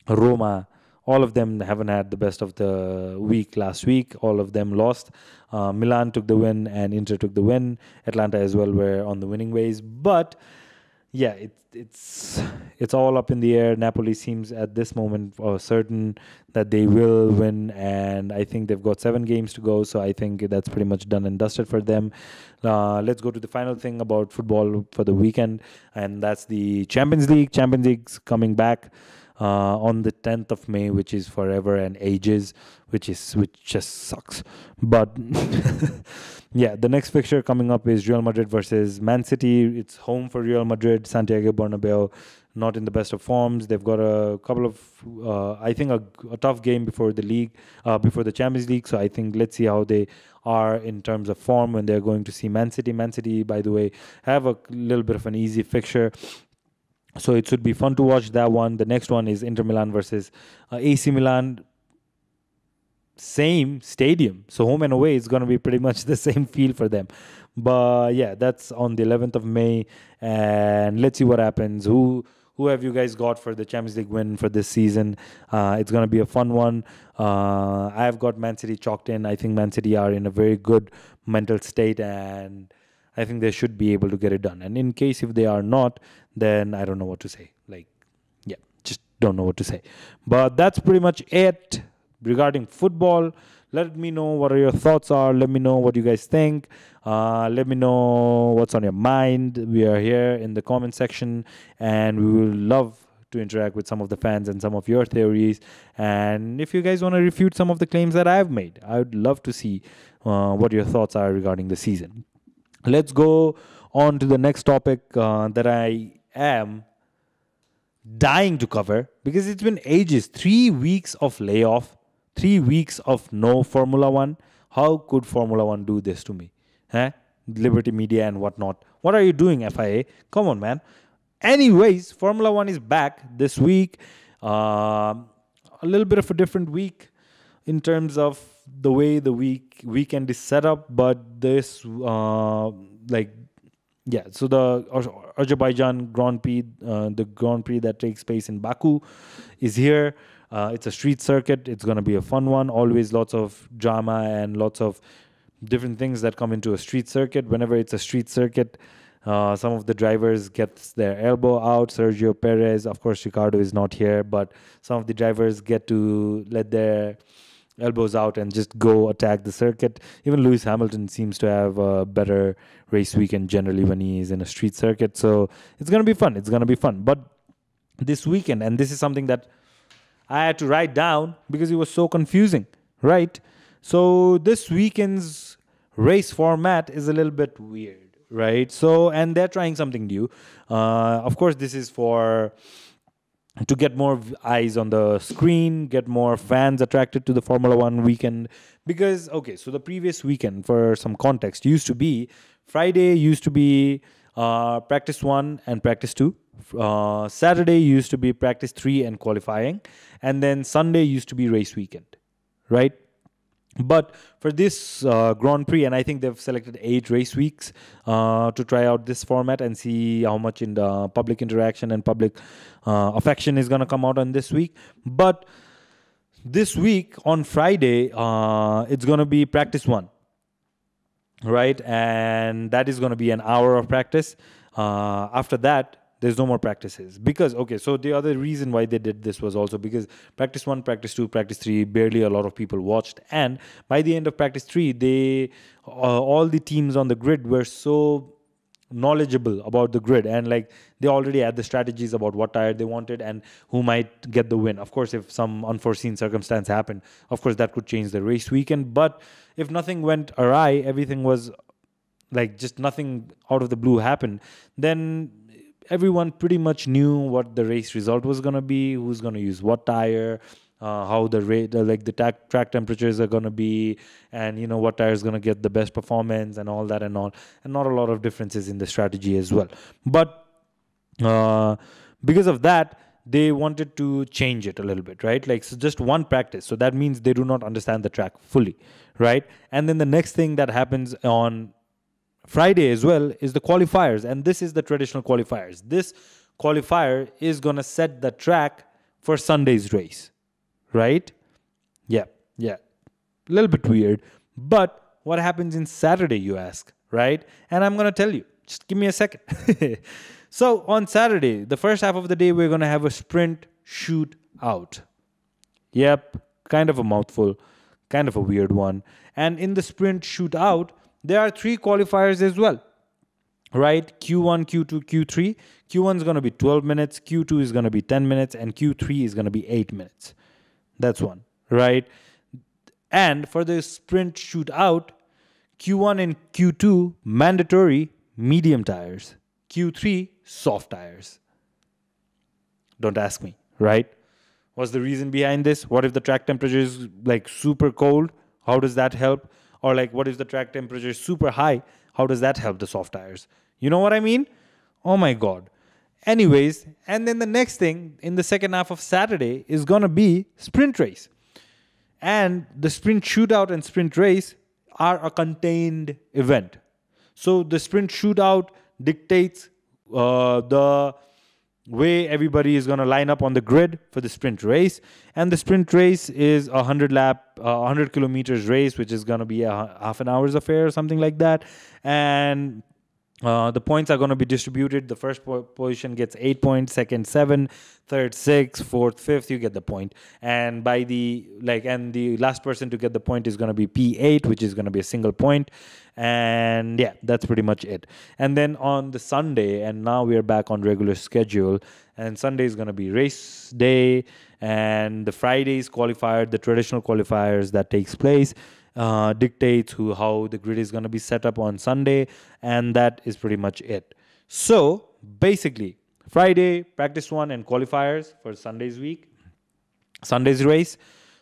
A: Roma, all of them haven't had the best of the week last week. All of them lost. Milan took the win and Inter took the win. Atlanta as well were on the winning ways. But yeah, it's all up in the air. Napoli seems at this moment certain that they will win, and I think they've got 7 games to go. So I think that's pretty much done and dusted for them. Let's go to the final thing about football for the weekend, and that's the Champions League. Champions League's coming back on the 10th of May, which is forever and ages, which just sucks. But yeah, the next fixture coming up is Real Madrid versus Man City. It's home for Real Madrid, Santiago Bernabeu, not in the best of forms. They've got a couple of, I think, a tough game before the league, before the Champions League. So I think let's see how they are in terms of form when they're going to see Man City. Man City, by the way, have a little bit of an easy fixture. So it should be fun to watch that one. The next one is Inter Milan versus AC Milan. Same stadium. So home and away is going to be pretty much the same feel for them. But yeah, that's on the 11th of May. And let's see what happens. Who have you guys got for the Champions League win for this season? It's going to be a fun one. I've got Man City chalked in. I think Man City are in a very good mental state, and I think they should be able to get it done. And in case if they are not, then I don't know what to say. Like, yeah, just don't know what to say. But that's pretty much it regarding football. Let me know what your thoughts are. Let me know what you guys think. Let me know what's on your mind. We are here in the comment section, and we will love to interact with some of the fans and some of your theories. And if you guys want to refute some of the claims that I've made, I would love to see what your thoughts are regarding the season. Let's go on to the next topic that I am dying to cover, because it's been ages. 3 weeks of layoff, 3 weeks of no Formula One. How could Formula One do this to me? Liberty Media and whatnot. What are you doing, FIA? Come on, man. Anyways, Formula One is back this week. A little bit of a different week in terms of the way the weekend is set up, but this so the Azerbaijan Grand Prix, the Grand Prix that takes place in Baku, is here. It's a street circuit. It's going to be a fun one. Always lots of drama and lots of different things that come into a street circuit. Whenever it's a street circuit, some of the drivers get their elbow out. Sergio Perez, of course, Ricardo is not here, but some of the drivers get to let their elbows out and just go attack the circuit. Even Lewis Hamilton seems to have a better race weekend generally when he is in a street circuit. So it's going to be fun. It's going to be fun. But this weekend, and this is something that I had to write down because it was so confusing, right? So this weekend's race format is a little bit weird, right? So, and they're trying something new. Of course, this is to get more eyes on the screen, get more fans attracted to the Formula One weekend. Because, okay, so the previous weekend, for some context, used to be Friday used to be practice 1 and practice 2. Saturday used to be practice 3 and qualifying. And then Sunday used to be race weekend, right? But for this Grand Prix, and I think they've selected 8 race weeks to try out this format and see how much in the public interaction and public affection is going to come out on this week. But this week on Friday, it's going to be practice 1, right? And that is going to be an hour of practice. After that, there's no more practices. Because, okay, so the other reason why they did this was also because practice 1, practice 2, practice 3, barely a lot of people watched. And by the end of practice 3, all the teams on the grid were so knowledgeable about the grid, and like they already had the strategies about what tire they wanted and who might get the win. Of course, if some unforeseen circumstance happened, of course that could change the race weekend. But if nothing went awry, everything was like just nothing out of the blue happened, then everyone pretty much knew what the race result was going to be, who's going to use what tire, how the rate, like the track temperatures are going to be, and you know what tire is going to get the best performance and all that and all, and not a lot of differences in the strategy as well. But because of that, they wanted to change it a little bit, right? Like, so just one practice. So that means they do not understand the track fully, right? And then the next thing that happens on Friday as well is the qualifiers, and this is the traditional qualifiers. This qualifier is going to set the track for Sunday's race, right? Yeah. A little bit weird. But what happens in Saturday, you ask, right? And I'm going to tell you. Just give me a second. So on Saturday, the first half of the day, we're going to have a sprint shoot out. Yep, kind of a mouthful, kind of a weird one. And in the sprint shootout, there are 3 qualifiers as well, right? Q1, Q2, Q3. Q1 is going to be 12 minutes, Q2 is going to be 10 minutes, and Q3 is going to be 8 minutes. That's one, right? And for the sprint shootout, Q1 and Q2, mandatory medium tires. Q3, soft tires. Don't ask me, right? What's the reason behind this? What if the track temperature is like super cold? How does that help? Or like, what if the track temperature is super high? How does that help the soft tires? You know what I mean? Oh my God. Anyways, and then the next thing in the second half of Saturday is going to be sprint race. And the sprint shootout and sprint race are a contained event. So the sprint shootout dictates the way everybody is going to line up on the grid for the sprint race. And the sprint race is a 100 kilometers race, which is going to be a half an hour's affair or something like that. And the points are going to be distributed. The first position gets 8 points, second 7, third 6, fourth 5th. You get the point. And by the last person to get the point is going to be P8, which is going to be a single point. And yeah, that's pretty much it. And then on the Sunday, and now we are back on regular schedule. And Sunday is going to be race day, and the Friday's qualifier, the traditional qualifiers that takes place, dictates how the grid is going to be set up on Sunday, and that is pretty much it. So basically, Friday, practice 1 and qualifiers for Sunday's race.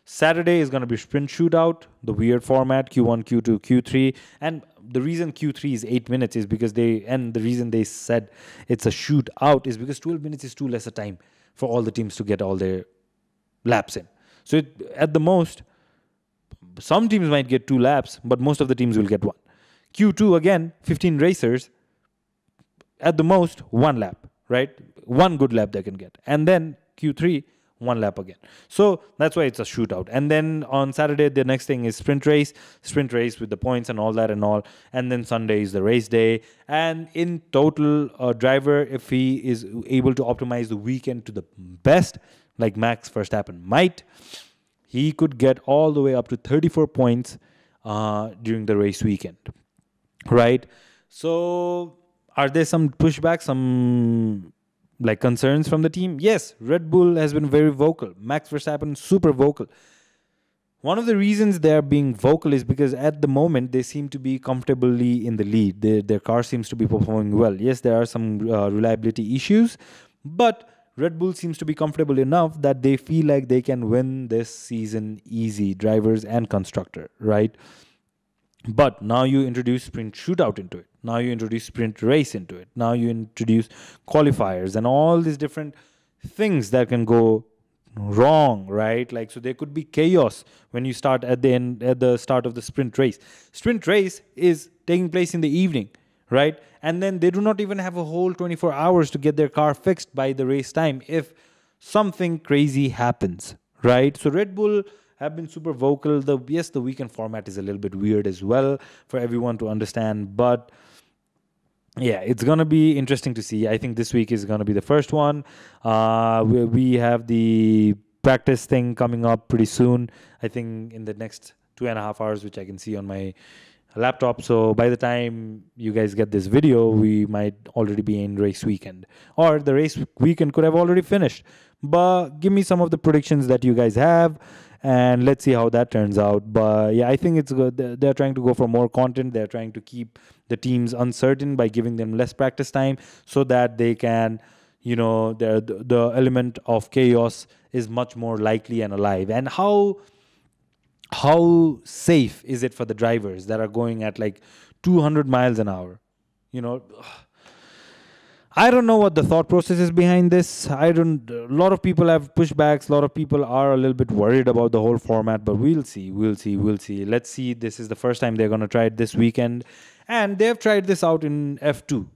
A: Saturday is going to be sprint shootout, the weird format, Q1, Q2, Q3. And the reason Q3 is 8 minutes is because the reason they said it's a shootout is because 12 minutes is too less a time for all the teams to get all their laps in. So at the most, some teams might get 2 laps, but most of the teams will get 1. Q2, again, 15 racers, at the most, 1 lap, right? 1 good lap they can get. And then Q3, 1 lap again. So that's why it's a shootout. And then on Saturday, the next thing is sprint race with the points and all that and all. And then Sunday is the race day. And in total, a driver, if he is able to optimize the weekend to the best, like Max Verstappen might, he could get all the way up to 34 points during the race weekend, right? So are there some pushback, some like concerns from the team? Yes, Red Bull has been very vocal. Max Verstappen, super vocal. One of the reasons they are being vocal is because at the moment they seem to be comfortably in the lead. Their car seems to be performing well. Yes, there are some reliability issues, but Red Bull seems to be comfortable enough that they feel like they can win this season easy, drivers and constructor, right? But now you introduce sprint shootout into it. Now you introduce sprint race into it. Now you introduce qualifiers and all these different things that can go wrong, right? Like, so there could be chaos when you start at the start of the sprint race. Sprint race is taking place in the evening, right? And then they do not even have a whole 24 hours to get their car fixed by the race time if something crazy happens, right? So Red Bull have been super vocal. The weekend format is a little bit weird as well for everyone to understand, but yeah, it's going to be interesting to see. I think this week is going to be the first one. We have the practice thing coming up pretty soon. I think in the next 2.5 hours, which I can see on my laptop. So by the time you guys get this video, we might already be in race weekend, or the race weekend could have already finished. But give me some of the predictions that you guys have, and let's see how that turns out. But yeah, I think it's good. They're trying to go for more content. They're trying to keep the teams uncertain by giving them less practice time, so that they can, the element of chaos is much more likely and alive. And how safe is it for the drivers that are going at like 200 miles an hour? You know, I don't know what the thought process is behind this. I don't. A lot of people have pushbacks. A lot of people are a little bit worried about the whole format, but we'll see. We'll see. We'll see. Let's see. This is the first time they're going to try it this weekend, and they've tried this out in F2,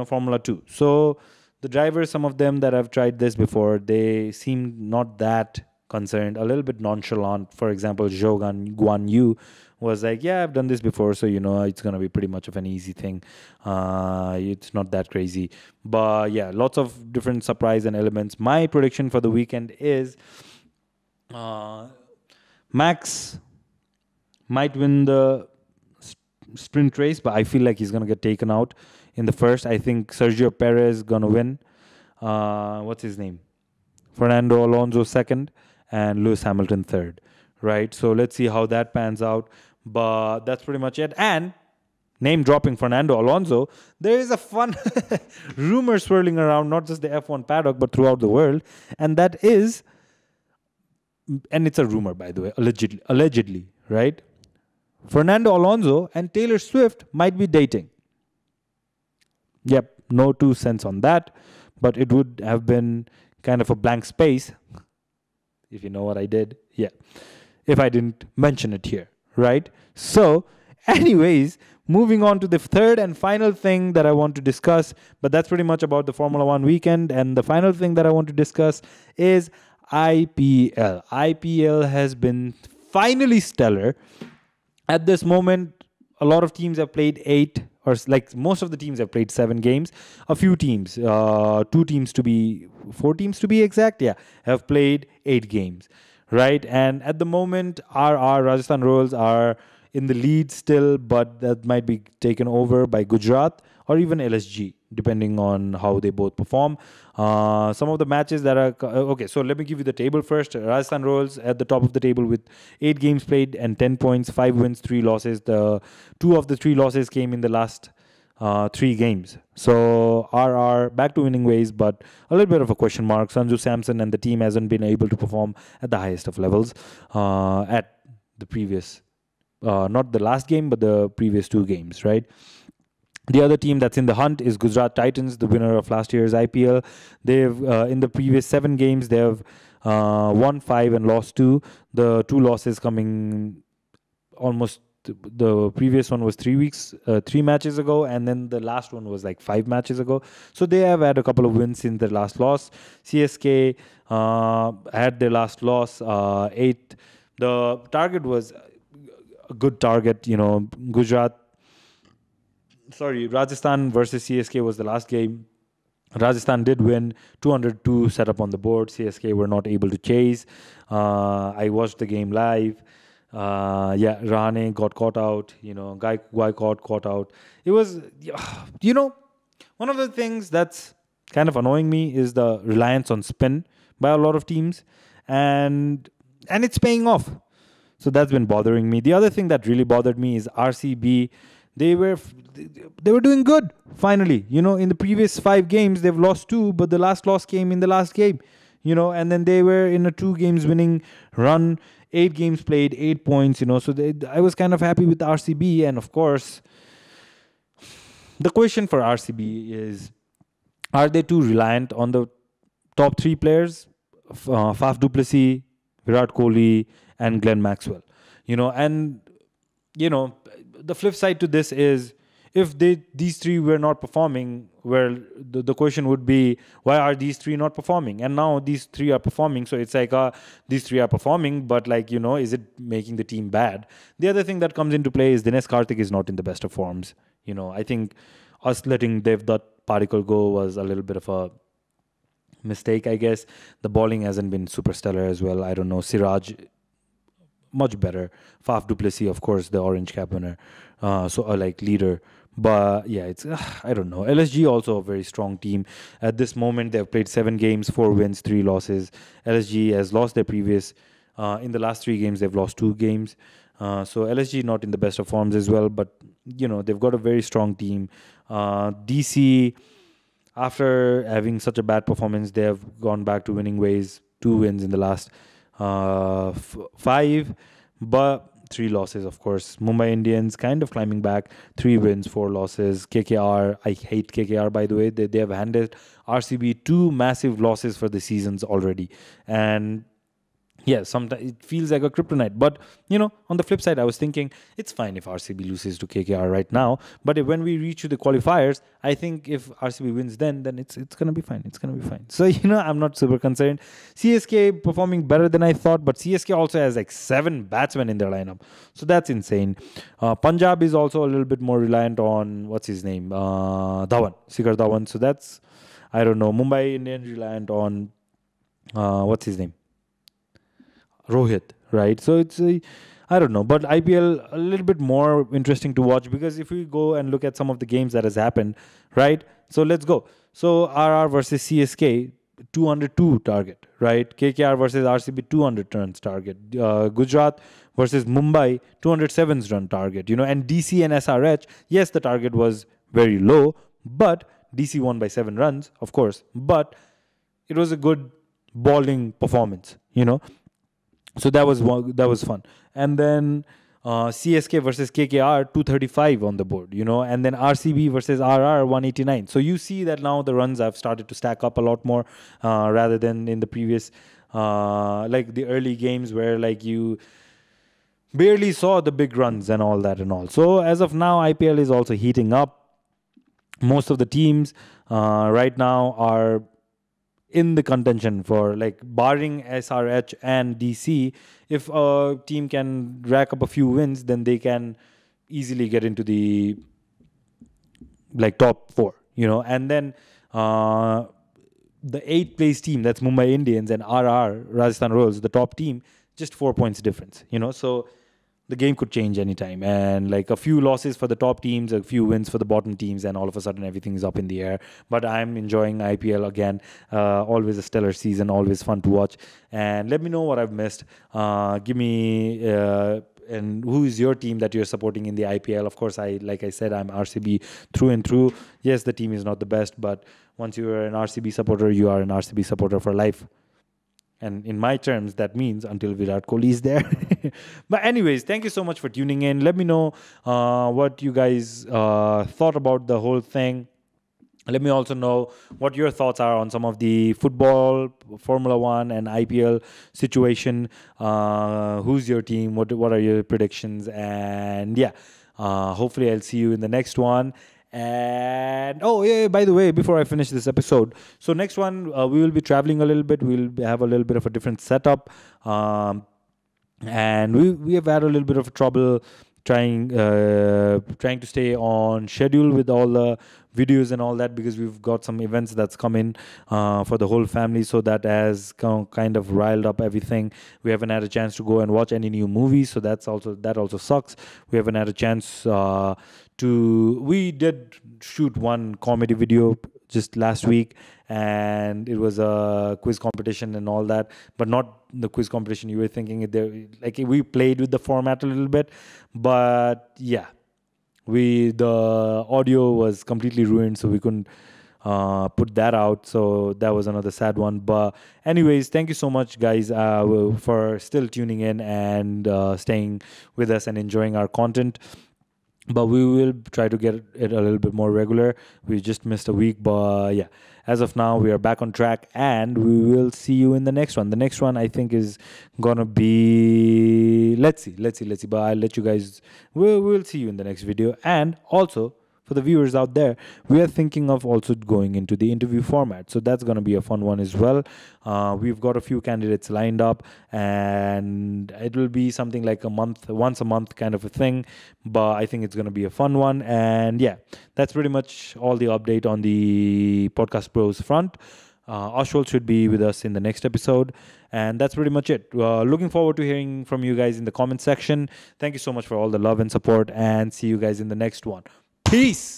A: Formula 2. So the drivers, some of them that have tried this before, they seem not that concerned, a little bit nonchalant. For example, Zhou Guan Yu was like, yeah, I've done this before, so it's going to be pretty much of an easy thing. It's not that crazy. But yeah, lots of different surprise and elements. My prediction for the weekend is Max might win the sprint race, but I feel like he's going to get taken out in the first. I think Sergio Perez is going to win. What's his name? Fernando Alonso second, and Lewis Hamilton third. Right? So let's see how that pans out. But that's pretty much it. And name dropping Fernando Alonso, there is a fun rumor swirling around, not just the F1 paddock, but throughout the world. And that is, and it's a rumor, by the way, allegedly, right? Fernando Alonso and Taylor Swift might be dating. Yep, no 2 cents on that. But it would have been kind of a blank space, if you know what I did. Yeah. If I didn't mention it here, right? So, anyways, moving on to the third and final thing that I want to discuss, but that's pretty much about the Formula One weekend. And the final thing that I want to discuss is IPL. IPL has been finally stellar. At this moment, a lot of teams have played 8, or like most of the teams have played 7 games. A few teams, 4 teams to be exact, yeah, have played 8 games. Right, and at the moment, our Rajasthan Royals are in the lead still, but that might be taken over by Gujarat or even LSG, depending on how they both perform. Some of the matches that are okay. So let me give you the table first. Rajasthan Royals at the top of the table with 8 games played and 10 points, 5 wins, 3 losses. The 2 of the 3 losses came in the last 3 games. So RR back to winning ways, but a little bit of a question mark. Sanju Samson and the team hasn't been able to perform at the highest of levels at the previous, not the last game, but the previous 2 games, right? The other team that's in the hunt is Gujarat Titans, the winner of last year's IPL. They've in the previous 7 games, they have won 5 and lost 2. The 2 losses coming almost. The previous one was 3 matches ago, and then the last one was like 5 matches ago. So they have had a couple of wins in their last loss. CSK had their last loss, 8. The target was a good target, Rajasthan versus CSK was the last game. Rajasthan did win, 202 set up on the board. CSK were not able to chase. I watched the game live. Rahane got caught out, Guy caught out. It was, one of the things that's kind of annoying me is the reliance on spin by a lot of teams, and it's paying off. So that's been bothering me. The other thing that really bothered me is RCB. They were doing good, finally. In the previous 5 games, they've lost 2, but the last loss came in the last game, and then they were in a 2 games winning run. 8 games played, 8 points, so I was kind of happy with RCB. And of course, the question for RCB is, are they too reliant on the top 3 players, Faf du Plessis, Virat Kohli, and Glenn Maxwell? The flip side to this is, if these 3 were not performing, well, the question would be, why are these 3 not performing? And now these 3 are performing, so it's like, these 3 are performing, but is it making the team bad? The other thing that comes into play is Dinesh Karthik is not in the best of forms. I think us letting Devdutt Padikkal go was a little bit of a mistake, I guess. The bowling hasn't been super stellar as well. I don't know, Siraj much better. Faf du Plessis, of course, the orange cap winner, like leader. But yeah, it's I don't know. LSG also a very strong team. At this moment, they've played 7 games, 4 wins, 3 losses. LSG has lost their previous. In the last 3 games, they've lost 2 games. So LSG not in the best of forms as well, but they've got a very strong team. DC, after having such a bad performance, they have gone back to winning ways. 2 wins in the last 5, but 3 losses, of course. Mumbai Indians kind of climbing back. 3 wins, 4 losses. KKR, I hate KKR, by the way. They have handed RCB 2 massive losses for the seasons already. And yeah, sometimes it feels like a kryptonite. But, on the flip side, I was thinking it's fine if RCB loses to KKR right now. But when we reach to the qualifiers, I think if RCB wins then it's going to be fine. It's going to be fine. So, I'm not super concerned. CSK performing better than I thought. But CSK also has like 7 batsmen in their lineup. So that's insane. Punjab is also a little bit more reliant on, what's his name? Dhawan, Shikhar Dhawan. So that's, I don't know. Mumbai Indians reliant on, what's his name? Rohit, right? So it's I don't know, but IPL a little bit more interesting to watch, because if we go and look at some of the games that has happened, right? So let's go. So RR versus CSK, 202 target, right? KKR versus RCB, 200 runs target. Gujarat versus Mumbai, 207 run target. And DC and SRH, yes, the target was very low, but DC won by 7 runs, of course. But it was a good bowling performance. So that was fun. And then CSK versus KKR, 235 on the board, and then RCB versus RR, 189. So you see that now the runs have started to stack up a lot more rather than in the previous, like the early games where like you barely saw the big runs and all that and all. So as of now, IPL is also heating up. Most of the teams right now are in the contention for, like, barring SRH and DC, if a team can rack up a few wins, then they can easily get into the top 4, and then the 8th place team, that's Mumbai Indians, and RR, Rajasthan Royals, the top team, just 4 points difference, so the game could change anytime. And like a few losses for the top teams, a few wins for the bottom teams, and all of a sudden everything is up in the air. But I'm enjoying IPL again. Always a stellar season, always fun to watch. And let me know what I've missed. Give me and who is your team that you're supporting in the IPL? Of course, like I said, I'm RCB through and through. Yes, the team is not the best, but once you are an RCB supporter, you are an RCB supporter for life. And in my terms, that means until Virat Kohli is there. But anyways, thank you so much for tuning in. Let me know what you guys thought about the whole thing. Let me also know what your thoughts are on some of the football, Formula 1 and IPL situation. Who's your team? What are your predictions? And yeah, hopefully I'll see you in the next one. And by the way, before I finish this episode, so next one we will be traveling a little bit. We'll have a little bit of a different setup, and we have had a little bit of trouble trying to stay on schedule with all the videos and all that, because we've got some events that's come in for the whole family, so that has kind of riled up everything. We haven't had a chance to go and watch any new movies, so that also sucks. We haven't had a chance we did shoot one comedy video just last week, and it was a quiz competition and all that, but not the quiz competition you were thinking. Like, we played with the format a little bit, but yeah, the audio was completely ruined, so we couldn't put that out. So that was another sad one. But anyways, thank you so much, guys, for still tuning in and staying with us and enjoying our content. But we will try to get it a little bit more regular. We just missed a week, but yeah, as of now, we are back on track, and we will see you in the next one. The next one, I think, is gonna be, let's see. But I'll let you guys. We'll see you in the next video. And also, for the viewers out there, we are thinking of also going into the interview format, so that's going to be a fun one as well. We've got a few candidates lined up, and it will be something like once a month kind of a thing, but I think it's going to be a fun one. And yeah, that's pretty much all the update on the Podcast Bros front. Ashwal should be with us in the next episode. And that's pretty much it. Looking forward to hearing from you guys in the comment section. Thank you so much for all the love and support, and see you guys in the next one. Peace.